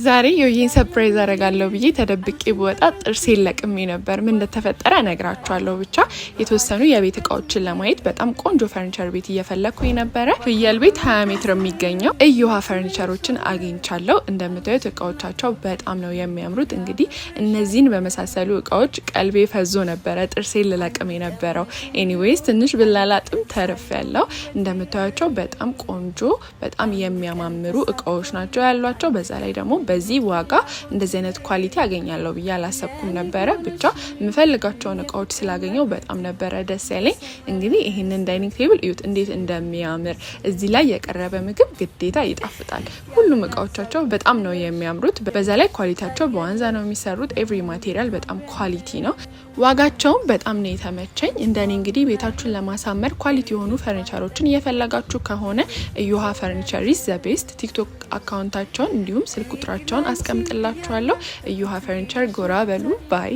ዛሬ ዮዬን ሰርፕራይዝ አደርጋለሁ ብዬ ተደብቄ ብወጣ ጥርሴን ለቅሜ ነበር። ምን እንደተፈጠረ እነግራችኋለሁ። ብቻ የተወሰኑ የቤት እቃዎችን ለማየት በጣም ቆንጆ ፈርኒቸር ቤት እየፈለኩኝ ነበረ። ፍየል ቤት 20 ሜትር የሚገኘው እዩሃ ፈርኒቸሮችን አግኝቻለሁ። እንደምታዩት እቃዎቻቸው በጣም ነው የሚያምሩት። እንግዲህ እነዚህን በመሳሰሉ እቃዎች ቀልቤ ፈዞ ነበረ፣ ጥርሴን ልለቅም የነበረው። ኤኒዌይስ ትንሽ ብላላጥም ተርፍ ያለው። እንደምታዩቸው በጣም ቆንጆ በጣም የሚያማምሩ እቃዎች ናቸው ያሏቸው። በዛ ላይ ደግሞ በዚህ ዋጋ እንደዚህ አይነት ኳሊቲ ያገኛለሁ ብዬ አላሰብኩም ነበረ። ብቻ የምፈልጋቸውን እቃዎች ስላገኘው በጣም ነበረ ደስ ያለኝ። እንግዲህ ይሄንን ዳይኒንግ ቴብል እዩት እንዴት እንደሚያምር። እዚህ ላይ የቀረበ ምግብ ግዴታ ይጣፍጣል። ሁሉም እቃዎቻቸው በጣም ነው የሚያምሩት። በዛ ላይ ኳሊቲያቸው በዋንዛ ነው የሚሰሩት። ኤቭሪ ማቴሪያል በጣም ኳሊቲ ነው። ዋጋቸውም በጣም ነው የተመቸኝ። እንደኔ እንግዲህ ቤታችሁን ለማሳመር ኳሊቲ የሆኑ ፈርኒቸሮችን እየፈለጋችሁ ከሆነ እዩሃ ፈርኒቸር ኢዝ ዘ ቤስት። ቲክቶክ አካውንታቸውን እንዲሁም ስልክ ቁጥራቸውን አስቀምጥላችኋለሁ። እዩሃ ፈርኒቸር ጎራ በሉ ባይ